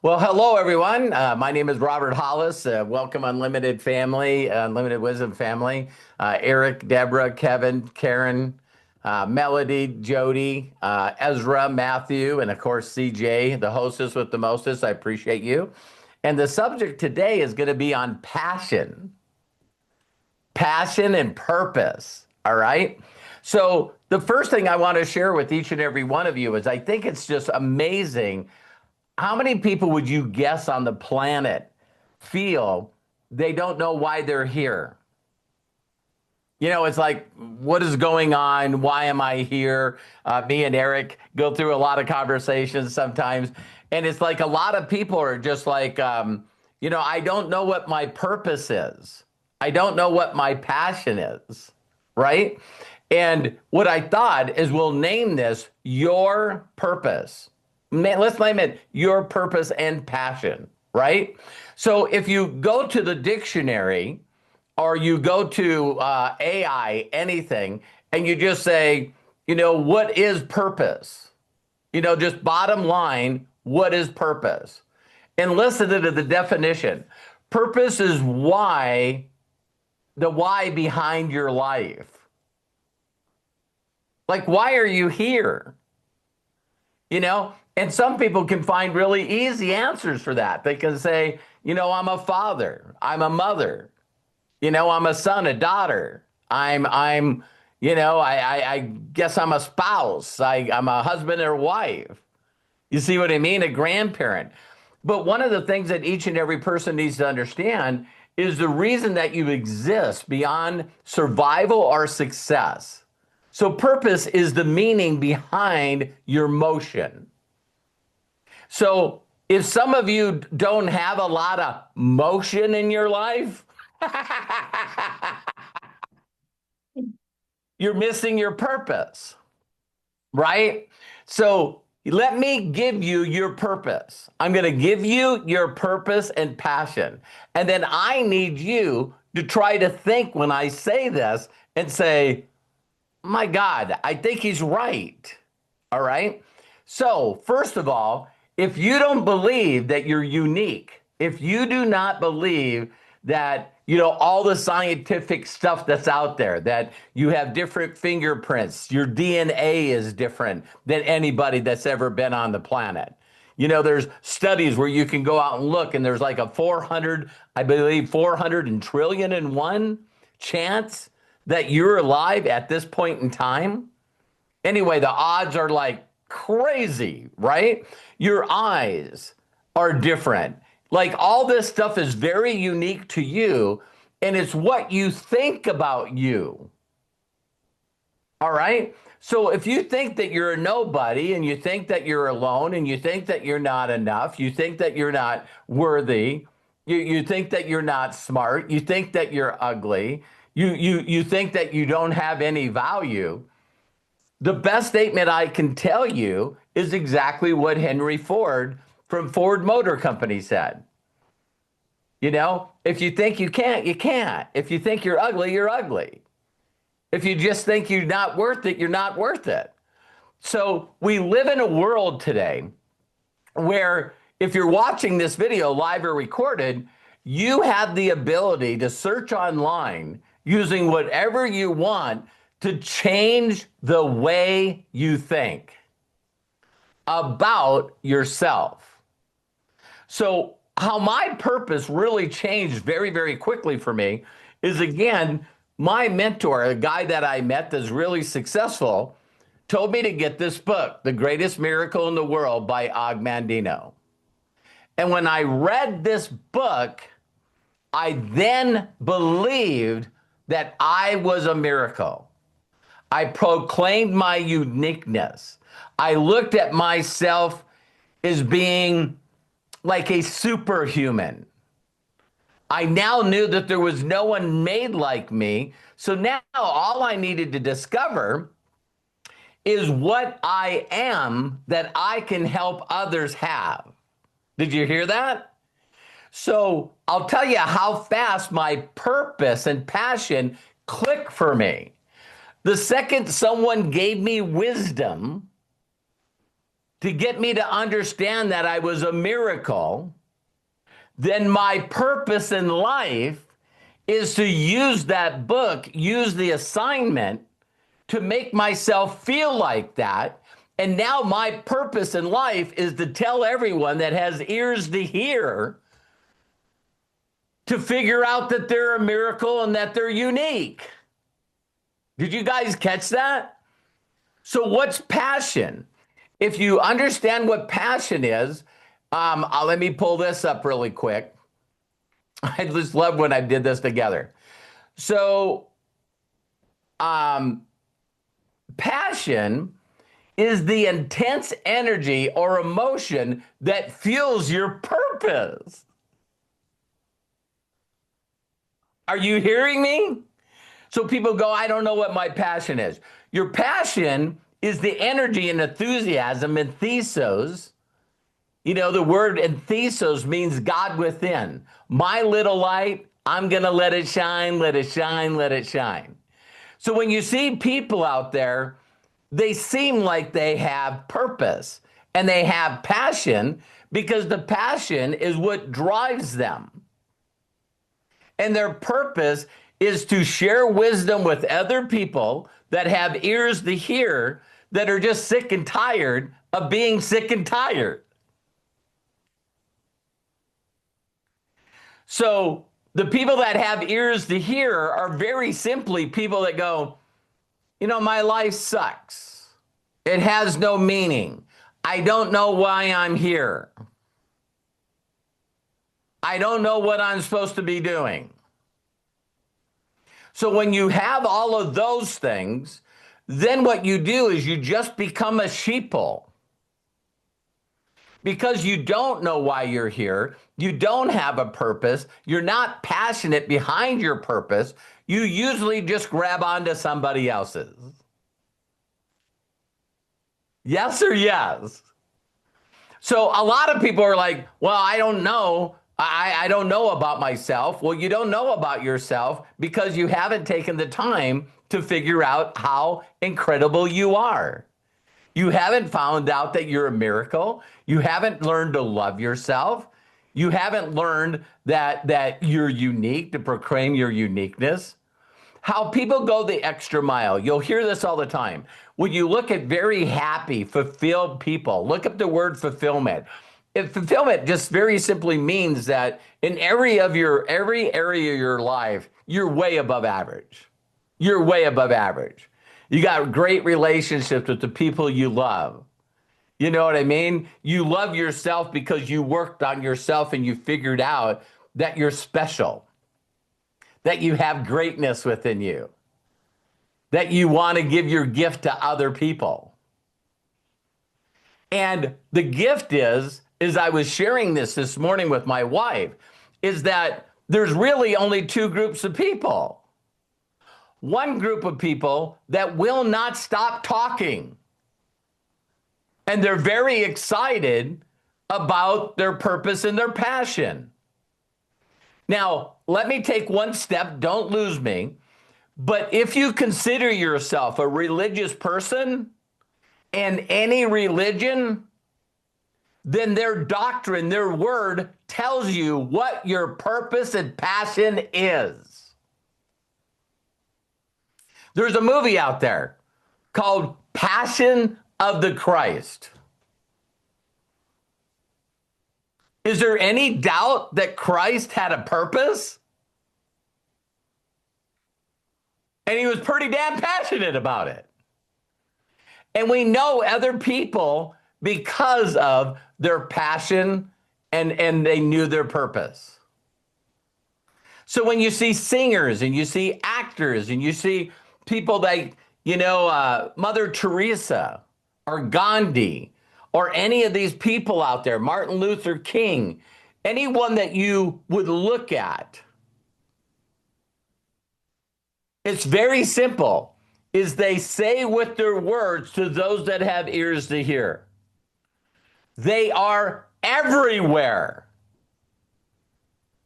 Well, hello everyone. My name is Robert Hollis. Welcome, Unlimited Family, Unlimited Wisdom Family. Eric, Deborah, Kevin, Karen, Melody, Jody, Ezra, Matthew, and of course CJ, the hostess with the mostest. I appreciate you. And the subject today is going to be on passion and purpose. All right. So the first thing I want to share with each and every one of you is I think it's just amazing how many people would you guess on the planet feel they don't know why they're here? It's like, what is going on? Why am I here? Me and Eric go through a lot of conversations sometimes. And it's like a lot of people are just like, I don't know what my purpose is. I don't know what my passion is. Right. And what I thought is we'll name this your purpose. Let's name it your purpose and passion, right? So if you go to the dictionary or you go to AI, anything, and you just say, what is purpose? Just bottom line, what is purpose? And listen to the definition. Purpose is the why behind your life. Like, why are you here? And some people can find really easy answers for that. They can say, I'm a father, I'm a mother, I'm a son, a daughter. I guess I'm a spouse. I'm a husband or wife. You see what I mean? A grandparent. But one of the things that each and every person needs to understand is the reason that you exist beyond survival or success. So purpose is the meaning behind your motion. So if some of you don't have a lot of motion in your life, you're missing your purpose, right? So let me give you your purpose. I'm going to give you your purpose and passion. And then I need you to try to think when I say this and say, my God, I think he's right. All right. So first of all, if you don't believe that you're unique, if you do not believe that, all the scientific stuff that's out there, that you have different fingerprints, your DNA is different than anybody that's ever been on the planet. There's studies where you can go out and look, and there's like a 400, I believe 400 and trillion and one chance that you're alive at this point in time. Anyway, the odds are like crazy, right? Your eyes are different. Like all this stuff is very unique to you, and it's what you think about you. All right? So if you think that you're a nobody and you think that you're alone and you think that you're not enough, you think that you're not worthy, you think that you're not smart, you think that you're ugly, you think that you don't have any value, the best statement I can tell you is exactly what Henry Ford from Ford Motor Company said. If you think you can't, you can't. If you think you're ugly, you're ugly. If you just think you're not worth it, you're not worth it. So we live in a world today where if you're watching this video live or recorded, you have the ability to search online using whatever you want to change the way you think about yourself. So how my purpose really changed very, very quickly for me is, again, my mentor, a guy that I met that's really successful, told me to get this book, The Greatest Miracle in the World by Og Mandino. And when I read this book, I then believed that I was a miracle. I proclaimed my uniqueness. I looked at myself as being like a superhuman. I now knew that there was no one made like me. So now all I needed to discover is what I am that I can help others have. Did you hear that? So I'll tell you how fast my purpose and passion clicked for me. The second someone gave me wisdom, to get me to understand that I was a miracle, then my purpose in life is to use that book, use the assignment to make myself feel like that. And now my purpose in life is to tell everyone that has ears to hear to figure out that they're a miracle and that they're unique. Did you guys catch that? So what's passion? If you understand what passion is, let me pull this up really quick. I just love when I did this together. So, passion is the intense energy or emotion that fuels your purpose. Are you hearing me? So people go, I don't know what my passion is. Your passion is the energy and enthusiasm and thesos. You know, the word enthesos means God within. My little light, I'm going to let it shine, let it shine, let it shine. So when you see people out there, they seem like they have purpose and they have passion because the passion is what drives them. And their purpose is to share wisdom with other people that have ears to hear that are just sick and tired of being sick and tired. So the people that have ears to hear are very simply people that go, you know, my life sucks. It has no meaning. I don't know why I'm here. I don't know what I'm supposed to be doing. So when you have all of those things, then what you do is you just become a sheeple. Because you don't know why you're here, you don't have a purpose, you're not passionate behind your purpose, you usually just grab onto somebody else's. Yes or yes? So a lot of people are like, well, I don't know. I don't know about myself. Well, you don't know about yourself because you haven't taken the time to figure out how incredible you are. You haven't found out that you're a miracle. You haven't learned to love yourself. You haven't learned that you're unique, to proclaim your uniqueness. How people go the extra mile. You'll hear this all the time. When you look at very happy, fulfilled people, look up the word fulfillment. Fulfillment just very simply means that in every area of your life, you're way above average. You're way above average. You got great relationships with the people you love. You know what I mean? You love yourself because you worked on yourself and you figured out that you're special, that you have greatness within you, that you want to give your gift to other people. And the gift is I was sharing this morning with my wife, is that there's really only two groups of people. One group of people that will not stop talking. And they're very excited about their purpose and their passion. Now, let me take one step, don't lose me. But if you consider yourself a religious person in any religion, then their doctrine, their word tells you what your purpose and passion is. There's a movie out there called Passion of the Christ. Is there any doubt that Christ had a purpose? And he was pretty damn passionate about it. And we know other people because of their passion and they knew their purpose. So when you see singers and you see actors and you see people like, Mother Teresa or Gandhi or any of these people out there, Martin Luther King, anyone that you would look at, it's very simple, is they say with their words to those that have ears to hear. They are everywhere.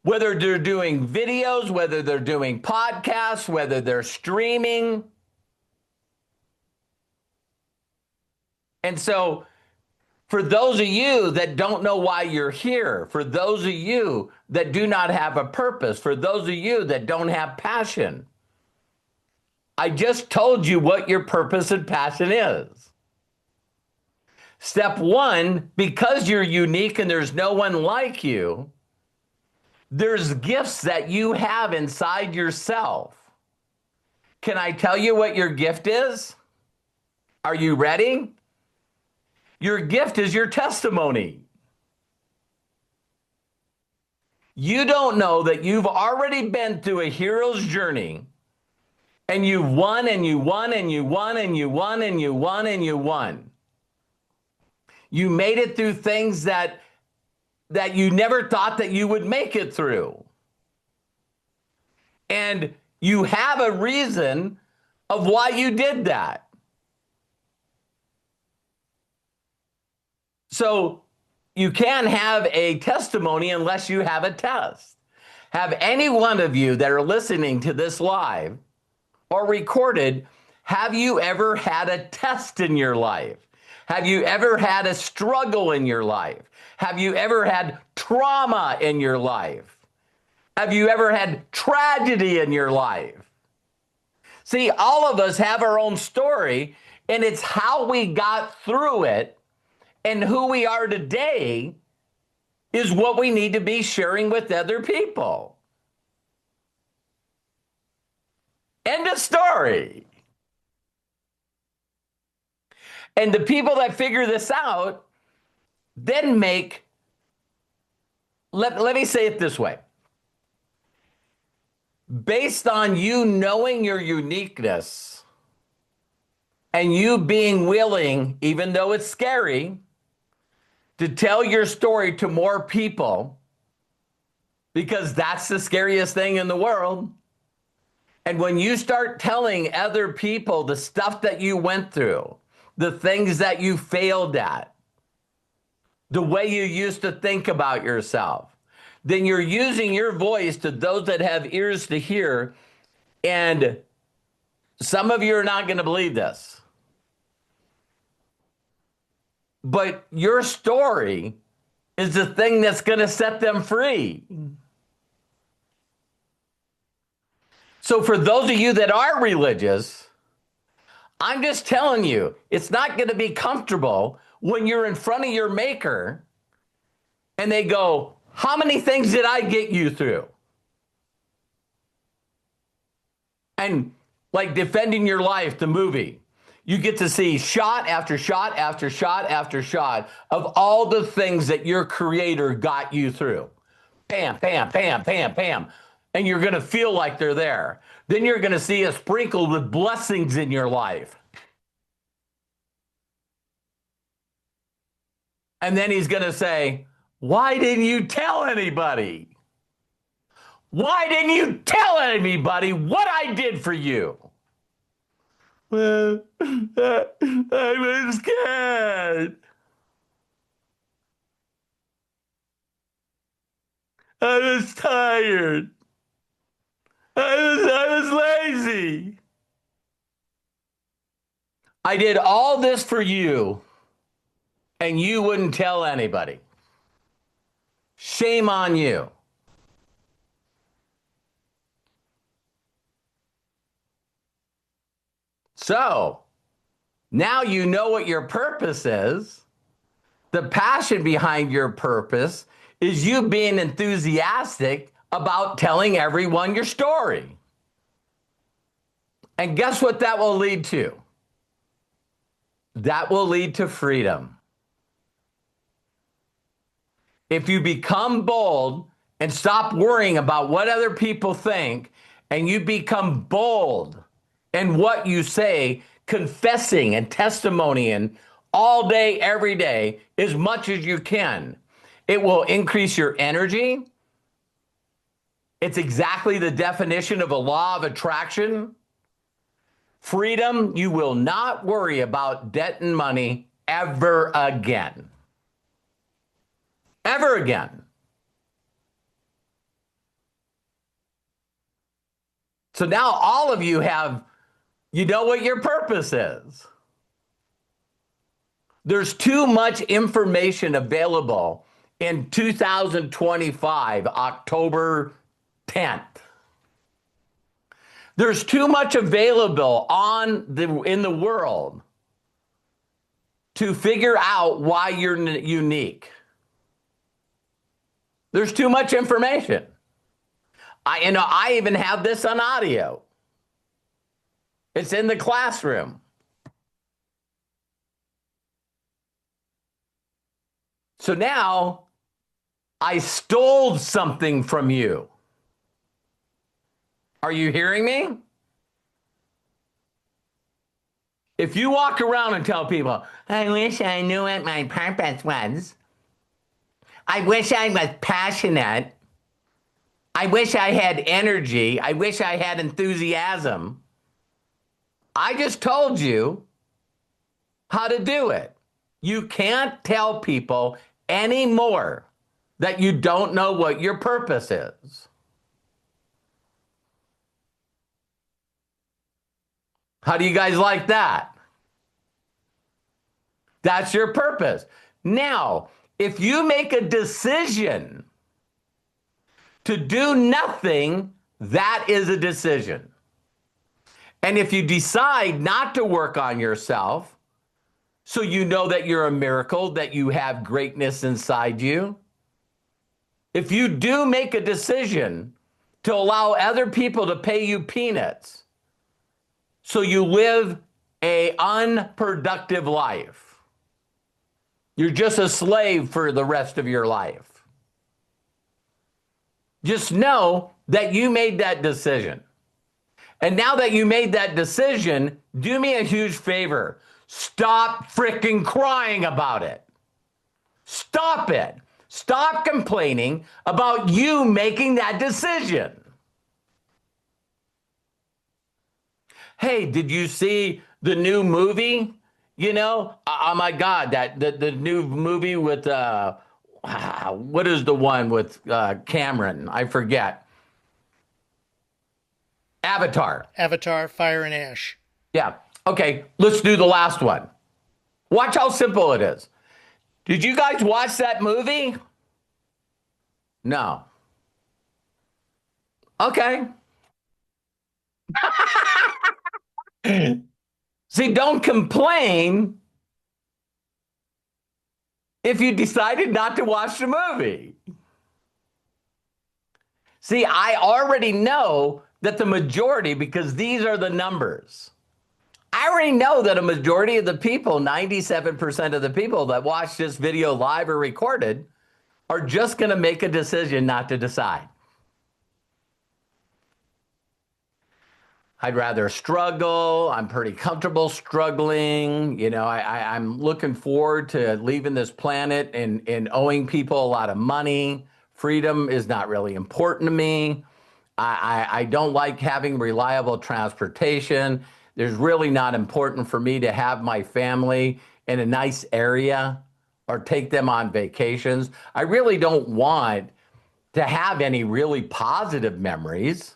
Whether they're doing videos, whether they're doing podcasts, whether they're streaming. And so For those of you that don't know why you're here, for those of you that do not have a purpose, for those of you that don't have passion, I just told you what your purpose and passion is. Step one, because you're unique and there's no one like you, there's gifts that you have inside yourself. Can I tell you what your gift is? Are you ready? Your gift is your testimony. You don't know that you've already been through a hero's journey, and you won and you won and you won and you won and you won and you won. You made it through things that you never thought that you would make it through. And you have a reason of why you did that. So you can't have a testimony unless you have a test. Have any one of you that are listening to this live or recorded, have you ever had a test in your life? Have you ever had a struggle in your life? Have you ever had trauma in your life? Have you ever had tragedy in your life? See, all of us have our own story, and it's how we got through it and who we are today is what we need to be sharing with other people. End of story. And the people that figure this out then let me say it this way. Based on you knowing your uniqueness and you being willing, even though it's scary, to tell your story to more people, because that's the scariest thing in the world. And when you start telling other people the stuff that you went through, the things that you failed at, the way you used to think about yourself, then you're using your voice to those that have ears to hear. And some of you are not going to believe this, but your story is the thing that's going to set them free. So for those of you that are religious, I'm just telling you, it's not going to be comfortable when you're in front of your maker and they go, how many things did I get you through? And like Defending Your Life, the movie, you get to see shot after shot after shot after shot of all the things that your creator got you through. Bam, bam, bam, bam, bam. And you're going to feel like they're there. Then you're going to see it sprinkled with blessings in your life. And then he's going to say, why didn't you tell anybody? Why didn't you tell anybody what I did for you? Well, I was scared. I was tired. I was lazy. I did all this for you, and you wouldn't tell anybody. Shame on you. So now you know what your purpose is. The passion behind your purpose is you being enthusiastic about telling everyone your story. And guess what that will lead to? That will lead to freedom. If you become bold and stop worrying about what other people think, and you become bold in what you say, confessing and testimonying all day, every day, as much as you can, it will increase your energy. It's exactly the definition of a law of attraction. Freedom, you will not worry about debt and money ever again. Ever again. So now all of you know what your purpose is. There's too much information available in 2025, October 10th. There's too much available in the world to figure out why you're unique. There's too much information. I even have this on audio. It's in the classroom. So now I stole something from you. Are you hearing me? If you walk around and tell people, I wish I knew what my purpose was. I wish I was passionate. I wish I had energy. I wish I had enthusiasm. I just told you how to do it. You can't tell people anymore that you don't know what your purpose is. How do you guys like that? That's your purpose. Now, if you make a decision to do nothing, that is a decision. And if you decide not to work on yourself, so you know that you're a miracle, that you have greatness inside you, if you do make a decision to allow other people to pay you peanuts, so you live an unproductive life, you're just a slave for the rest of your life. Just know that you made that decision. And now that you made that decision, do me a huge favor. Stop freaking crying about it. Stop it. Stop complaining about you making that decision. Hey, did you see the new movie? You know, oh my God, the new movie with, what is the one with Cameron? I forget. Avatar. Avatar, Fire and Ash. Yeah. Okay, let's do the last one. Watch how simple it is. Did you guys watch that movie? No. Okay. See, don't complain if you decided not to watch the movie. See, I already know that the majority, because these are the numbers, I already know that a majority of the people, 97% of the people that watch this video live or recorded, are just going to make a decision not to decide. I'd rather struggle. I'm pretty comfortable struggling. You know, I'm looking forward to leaving this planet and owing people a lot of money. Freedom is not really important to me. I don't like having reliable transportation. There's really not important for me to have my family in a nice area or take them on vacations. I really don't want to have any really positive memories.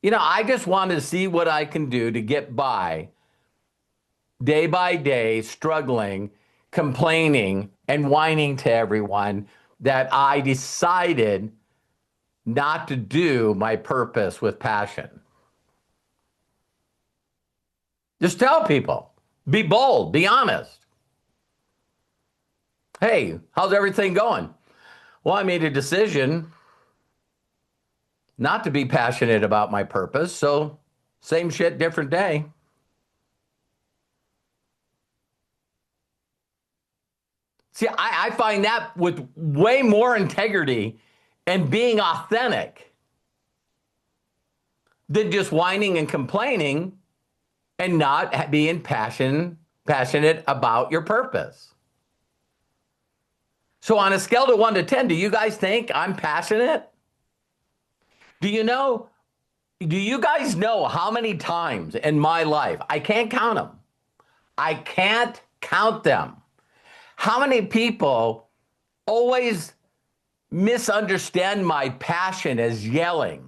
You know, I just want to see what I can do to get by day, struggling, complaining, and whining to everyone that I decided not to do my purpose with passion. Just tell people, be bold, be honest. Hey, how's everything going? Well, I made a decision not to be passionate about my purpose, so same shit, different day. See, I find that with way more integrity and being authentic than just whining and complaining and not being passionate about your purpose. So on a scale of 1 to 10, do you guys think I'm passionate? Do you guys know how many times in my life, I can't count them. I can't count them. How many people always misunderstand my passion as yelling?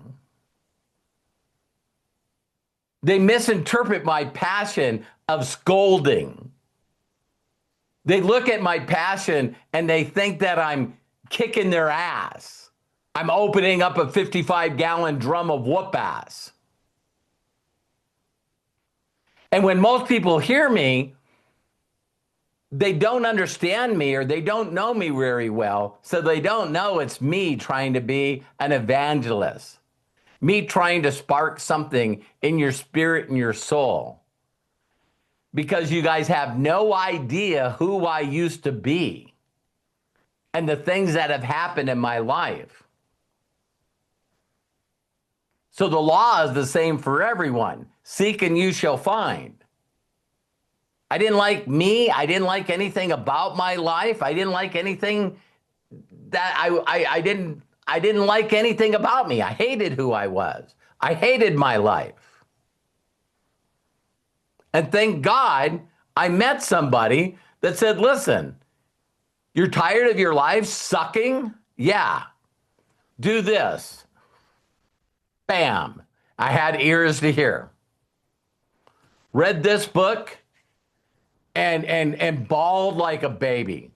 They misinterpret my passion of scolding. They look at my passion and they think that I'm kicking their ass. I'm opening up a 55-gallon drum of whoop ass. And when most people hear me, they don't understand me or they don't know me very well. So they don't know it's me trying to be an evangelist, me trying to spark something in your spirit and your soul. Because you guys have no idea who I used to be and the things that have happened in my life. So the law is the same for everyone. Seek and you shall find. I didn't like me. I didn't like anything about my life. I didn't like anything that I didn't like anything about me. I hated who I was. I hated my life. And thank God I met somebody that said, listen, you're tired of your life sucking? Yeah. Do this. Bam. I had ears to hear. Read this book and bawled like a baby.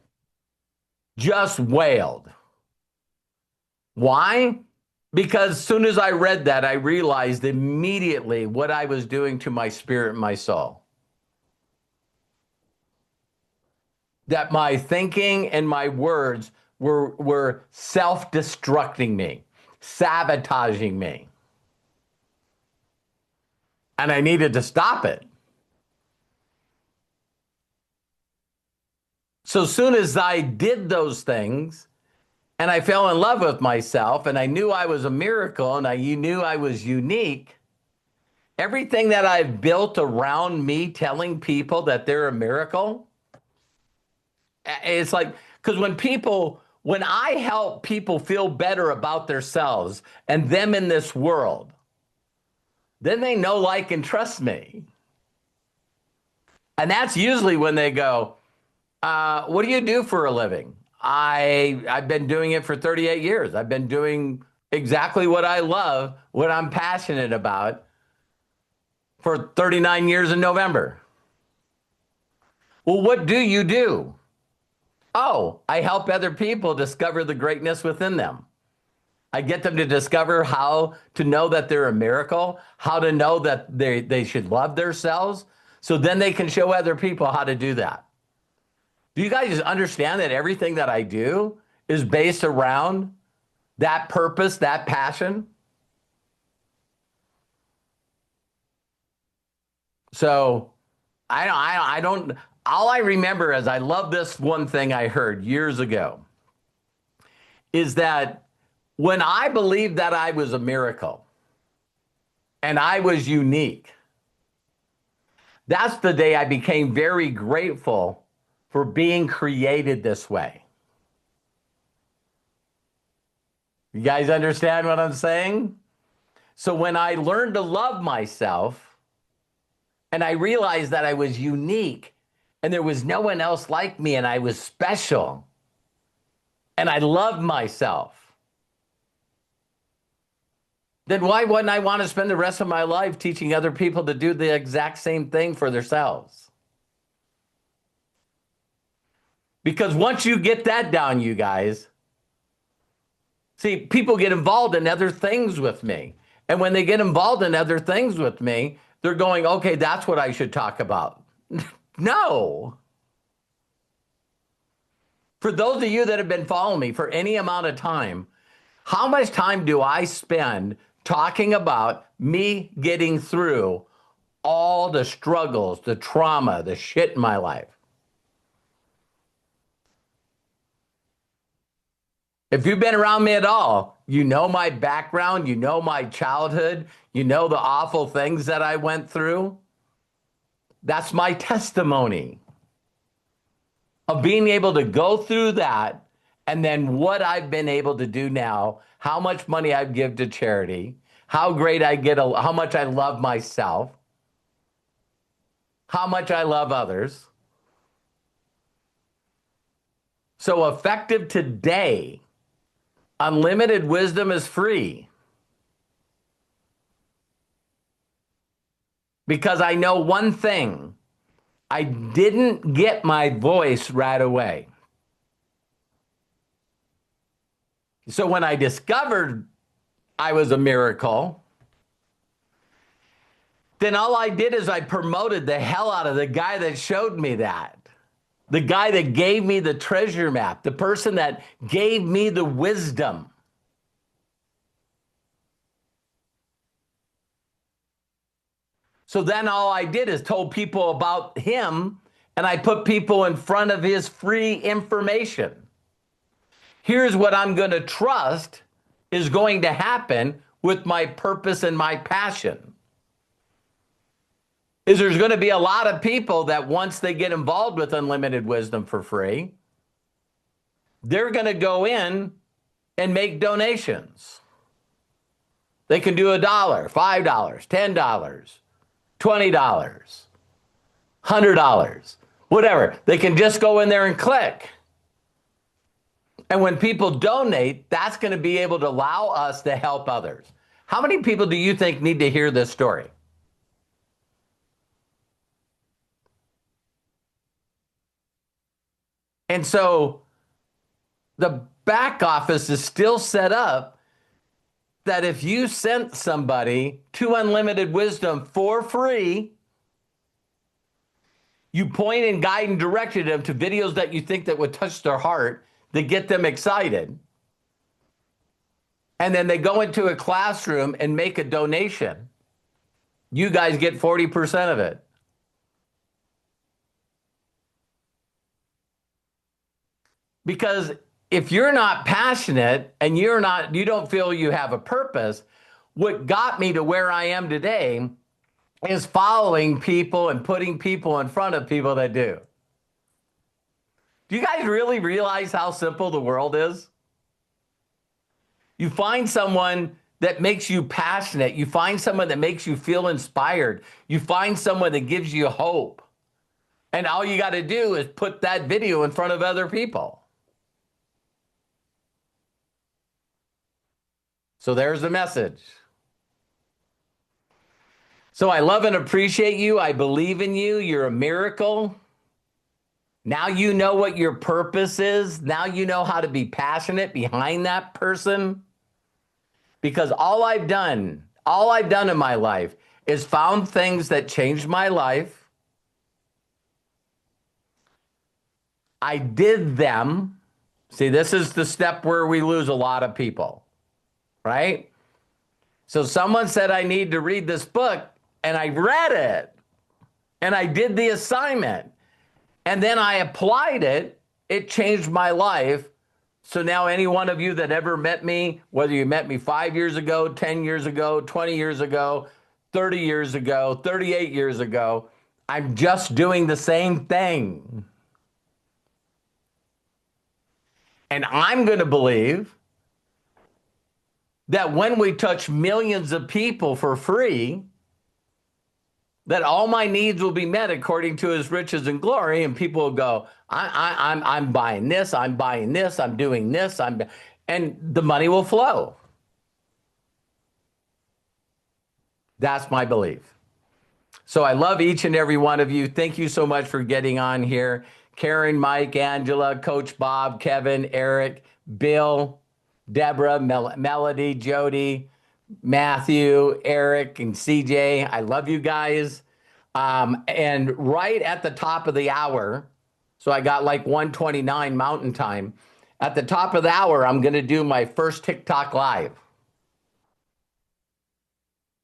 Just wailed. Why? Because as soon as I read that, I realized immediately what I was doing to my spirit and my soul. That my thinking and my words were self-destructing me, sabotaging me. And I needed to stop it. So soon as I did those things and I fell in love with myself and I knew I was a miracle and I knew I was unique, everything that I've built around me telling people that they're a miracle, it's like, because when I help people feel better about themselves and them in this world, then they know, like, and trust me. And that's usually when they go, what do you do for a living? I've been doing it for 38 years. I've been doing exactly what I love, what I'm passionate about for 39 years in November. Well, what do you do? Oh, I help other people discover the greatness within them. I get them to discover how to know that they're a miracle, how to know that they should love themselves, so then they can show other people how to do that. Do you guys understand that everything that I do is based around that purpose, that passion? So I don't, all I remember is I love this one thing I heard years ago is that when I believed that I was a miracle and I was unique, that's the day I became very grateful for being created this way. You guys understand what I'm saying? So when I learned to love myself and I realized that I was unique and there was no one else like me and I was special and I loved myself, then why wouldn't I want to spend the rest of my life teaching other people to do the exact same thing for themselves? Because once you get that down, you guys, see, people get involved in other things with me. And when they get involved in other things with me, they're going, okay, that's what I should talk about. No. For those of you that have been following me for any amount of time, how much time do I spend talking about me getting through all the struggles, the trauma, the shit in my life? If you've been around me at all, you know my background, you know my childhood, you know the awful things that I went through. That's my testimony of being able to go through that and then what I've been able to do now, how much money I give to charity, how great I get, how much I love myself, how much I love others. So effective today, unlimited wisdom is free. Because I know one thing, I didn't get my voice right away. So when I discovered I was a miracle, then all I did is I promoted the hell out of the guy that showed me that. The guy that gave me the treasure map, the person that gave me the wisdom. So then all I did is told people about him, and I put people in front of his free information. Here's what I'm going to trust is going to happen with my purpose and my passion. Is there's going to be a lot of people that once they get involved with unlimited wisdom for free, they're going to go in and make donations. They can do $1, $5, $10, $20, $100, whatever. They can just go in there and click. And when people donate, that's going to be able to allow us to help others. How many people do you think need to hear this story? And so the back office is still set up that if you sent somebody to Unlimited Wisdom for free, you point and guide and directed them to videos that you think that would touch their heart, that get them excited. And then they go into a classroom and make a donation. You guys get 40% of it. Because if you're not passionate and you don't feel you have a purpose, what got me to where I am today is following people and putting people in front of people that do. Do you guys really realize how simple the world is? You find someone that makes you passionate. You find someone that makes you feel inspired. You find someone that gives you hope. And all you got to do is put that video in front of other people. So there's the message. So I love and appreciate you. I believe in you. You're a miracle. Now you know what your purpose is. Now you know how to be passionate behind that person. Because all I've done in my life is found things that changed my life. I did them. See, this is the step where we lose a lot of people, right? So someone said I need to read this book, and I read it, and I did the assignment, and then I applied it. It changed my life. So now any one of you that ever met me, whether you met me 5 years ago, 10 years ago, 20 years ago, 30 years ago, 38 years ago, I'm just doing the same thing. And I'm going to believe that when we touch millions of people for free, that all my needs will be met according to his riches and glory, and people will go, I'm buying this, I'm buying this, I'm doing this, and the money will flow. That's my belief. So I love each and every one of you. Thank you so much for getting on here. Karen, Mike, Angela, Coach Bob, Kevin, Eric, Bill, Deborah, Melody, Jody, Matthew, Eric, and CJ. I love you guys. And right at the top of the hour, so I got like 1:29 Mountain Time. At the top of the hour, I'm going to do my first TikTok live.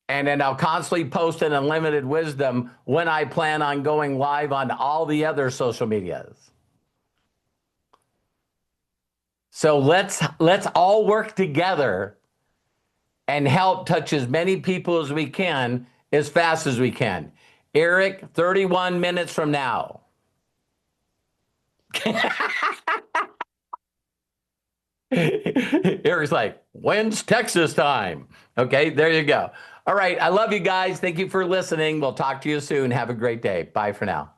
And then I'll constantly post an Unlimited Wisdom when I plan on going live on all the other social medias. So let's all work together and help touch as many people as we can, as fast as we can. Eric, 31 minutes from now. Eric's like, when's Texas time? Okay, there you go. All right, I love you guys. Thank you for listening. We'll talk to you soon. Have a great day. Bye for now.